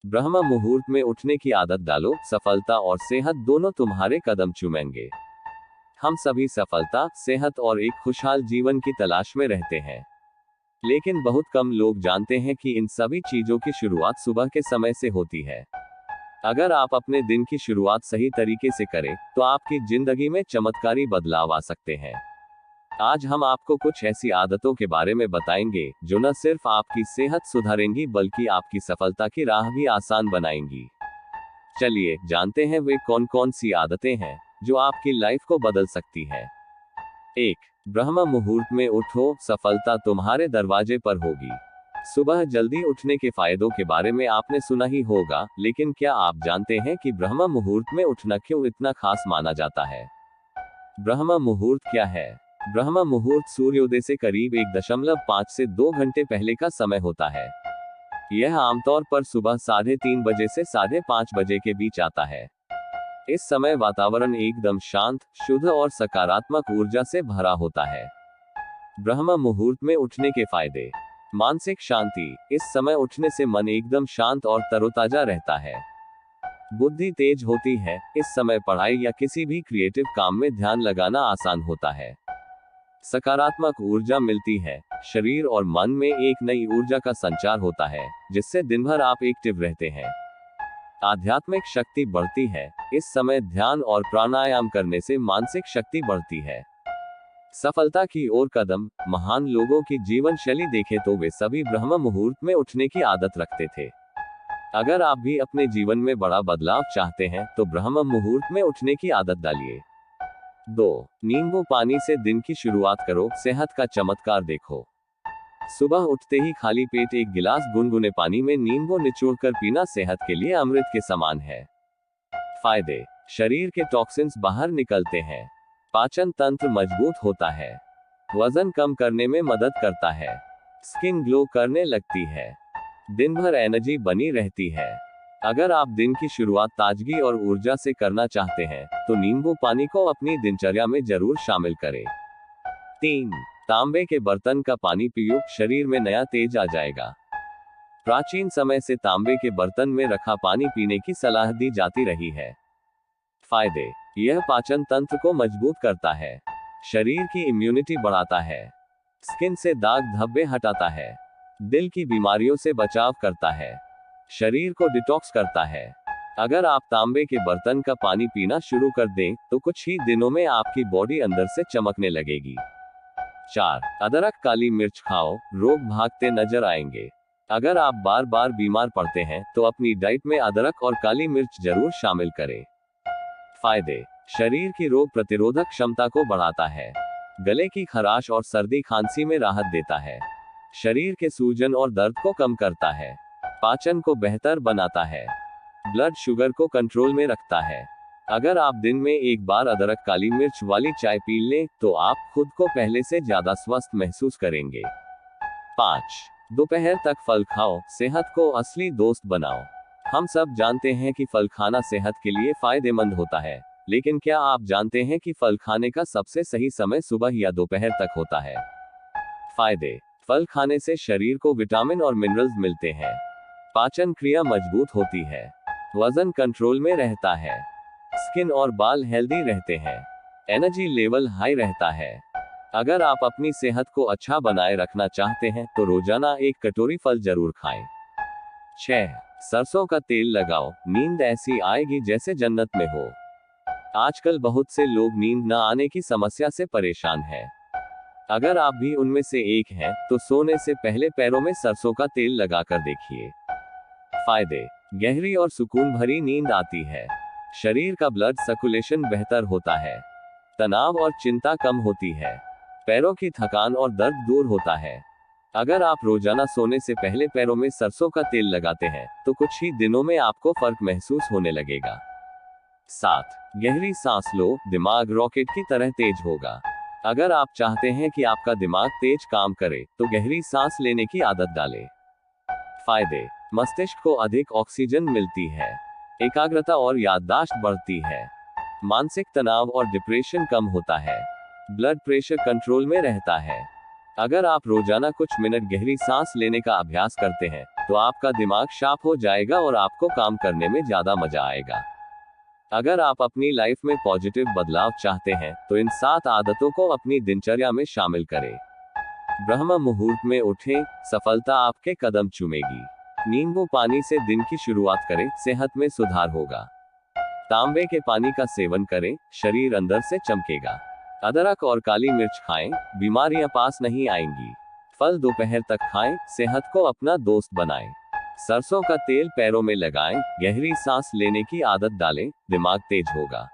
ब्रह्म मुहूर्त में उठने की आदत डालो, सफलता और सेहत दोनों तुम्हारे कदम चूमेंगे। हम सभी सफलता, सेहत और एक खुशहाल जीवन की तलाश में रहते हैं, लेकिन बहुत कम लोग जानते हैं कि इन सभी चीजों की शुरुआत सुबह के समय से होती है। अगर आप अपने दिन की शुरुआत सही तरीके से करें, तो आपकी जिंदगी में चमत्कारी बदलाव आ सकते हैं। आज हम आपको कुछ ऐसी आदतों के बारे में बताएंगे जो न सिर्फ आपकी सेहत सुधारेंगी बल्कि आपकी सफलता की राह भी आसान बनाएंगी। चलिए जानते हैं वे कौन कौन सी आदतें हैं जो आपकी लाइफ को बदल सकती है। 1. ब्रह्म मुहूर्त में उठो, सफलता तुम्हारे दरवाजे पर होगी। सुबह जल्दी उठने के फायदों के बारे में आपने सुना ही होगा, लेकिन क्या आप जानते हैं कि ब्रह्म मुहूर्त में उठना क्यों इतना खास माना जाता है? ब्रह्म मुहूर्त क्या है? ब्रह्म मुहूर्त सूर्योदय से करीब 1.5 से 2 घंटे पहले का समय होता है। यह आमतौर पर सुबह 3:30 बजे से 5:30 बजे के बीच आता है। इस समय वातावरण एकदम शांत, शुद्ध और सकारात्मक ऊर्जा से भरा होता है। ब्रह्म मुहूर्त में उठने के फायदे। मानसिक शांति। इस समय उठने से मन एकदम शांत और तरोताजा रहता है। बुद्धि तेज होती है। इस समय पढ़ाई या किसी भी क्रिएटिव काम में ध्यान लगाना आसान होता है। सकारात्मक ऊर्जा मिलती है। शरीर और मन में एक नई ऊर्जा का संचार होता है, जिससे दिन भर आप एक्टिव रहते हैं। आध्यात्मिक शक्ति बढ़ती है। इस समय ध्यान और प्राणायाम करने से मानसिक शक्ति बढ़ती है। सफलता की ओर कदम। महान लोगों की जीवन शैली देखें तो वे सभी ब्रह्म मुहूर्त में उठने की आदत रखते थे। अगर आप भी अपने जीवन में बड़ा बदलाव चाहते हैं तो ब्रह्म मुहूर्त में उठने की आदत डालिए। 2. नींबू पानी से दिन की शुरुआत करो, सेहत का चमत्कार देखो। सुबह उठते ही खाली पेट 1 गिलास गुनगुने पानी में नींबू निचोड़कर पीना सेहत के लिए अमृत के समान है। फायदे। शरीर के टॉक्सिन्स बाहर निकलते हैं। पाचन तंत्र मजबूत होता है। वजन कम करने में मदद करता है। स्किन ग्लो करने लगती है। दिन भर एनर्जी बनी रहती है। अगर आप दिन की शुरुआत ताजगी और ऊर्जा से करना चाहते हैं, तो नींबू पानी को अपनी दिनचर्या में जरूर शामिल करें। 3. तांबे के बर्तन का पानी पियो, शरीर में नया तेज आ जाएगा। प्राचीन समय से तांबे के बर्तन में रखा पानी पीने की सलाह दी जाती रही है। फायदे। यह पाचन तंत्र को मजबूत करता है। शरीर की इम्यूनिटी बढ़ाता है। स्किन से दाग धब्बे हटाता है। दिल की बीमारियों से बचाव करता है। शरीर को डिटॉक्स करता है। अगर आप तांबे के बर्तन का पानी पीना शुरू कर दें, तो कुछ ही दिनों में आपकी बॉडी अंदर से चमकने लगेगी। 4. अदरक काली मिर्च खाओ, रोग भागते नजर आएंगे। अगर आप बार बार बीमार पड़ते हैं, तो अपनी डाइट में अदरक और काली मिर्च जरूर शामिल करें। फायदे। शरीर की रोग प्रतिरोधक क्षमता को बढ़ाता है। गले की खराश और सर्दी खांसी में राहत देता है। शरीर के सूजन और दर्द को कम करता है। पाचन को बेहतर बनाता है। ब्लड शुगर को कंट्रोल में रखता है। अगर आप दिन में एक बार अदरक काली मिर्च वाली चाय पी लें, तो आप खुद को पहले से ज्यादा स्वस्थ महसूस करेंगे। 5. दोपहर तक फल खाओ, सेहत को असली दोस्त बनाओ। हम सब जानते हैं कि फल खाना सेहत के लिए फायदेमंद होता है, लेकिन क्या आप जानते हैं कि फल खाने का सबसे सही समय सुबह या दोपहर तक होता है? फायदे। फल खाने से शरीर को विटामिन और मिनरल्स मिलते हैं। पाचन क्रिया मजबूत होती है। वजन कंट्रोल में रहता है। स्किन और बाल हेल्दी रहते हैं। एनर्जी लेवल हाई रहता है। अगर आप अपनी सेहत को अच्छा बनाए रखना चाहते हैं, तो रोजाना 1 कटोरी फल जरूर खाएं। 6. सरसों का तेल लगाओ, नींद ऐसी आएगी जैसे जन्नत में हो। आजकल बहुत से लोग नींद न आने की समस्या से परेशान हैं। अगर आप भी उनमें से एक हैं, तो सोने से पहले पैरों में सरसों का तेल लगाकर देखिए। फायदे। गहरी और सुकून भरी नींद आती है। शरीर का ब्लड सर्कुलेशन बेहतर होता है। तनाव और चिंता कम होती है। पैरों की थकान और दर्द दूर होता है। अगर आप रोजाना सोने से पहले पैरों में सरसों का तेल लगाते हैं, तो कुछ ही दिनों में आपको फर्क महसूस होने लगेगा। 7. गहरी सांस लो, दिमाग रॉकेट की तरह तेज होगा। अगर आप चाहते हैं कि आपका दिमाग तेज काम करे, तो गहरी सांस लेने की आदत डालें। फायदे। मस्तिष्क को अधिक ऑक्सीजन मिलती है। एकाग्रता और याददाश्त बढ़ती है। मानसिक तनाव और डिप्रेशन कम होता है। ब्लड प्रेशर कंट्रोल में रहता है। अगर आप रोजाना कुछ मिनट गहरी सांस लेने का अभ्यास करते हैं, तो आपका दिमाग शार्प हो जाएगा और आपको काम करने में ज्यादा मजा आएगा। अगर आप अपनी लाइफ में पॉजिटिव बदलाव चाहते हैं तो इन 7 आदतों को अपनी दिनचर्या में शामिल करें। ब्रह्म मुहूर्त में उठें, सफलता आपके कदम चूमेगी। नींबू पानी से दिन की शुरुआत करें, सेहत में सुधार होगा। तांबे के पानी का सेवन करें, शरीर अंदर से चमकेगा। अदरक और काली मिर्च खाएं, बीमारियां पास नहीं आएंगी। फल दोपहर तक खाएं, सेहत को अपना दोस्त बनाएं। सरसों का तेल पैरों में लगाएं, गहरी सांस लेने की आदत डालें, दिमाग तेज होगा।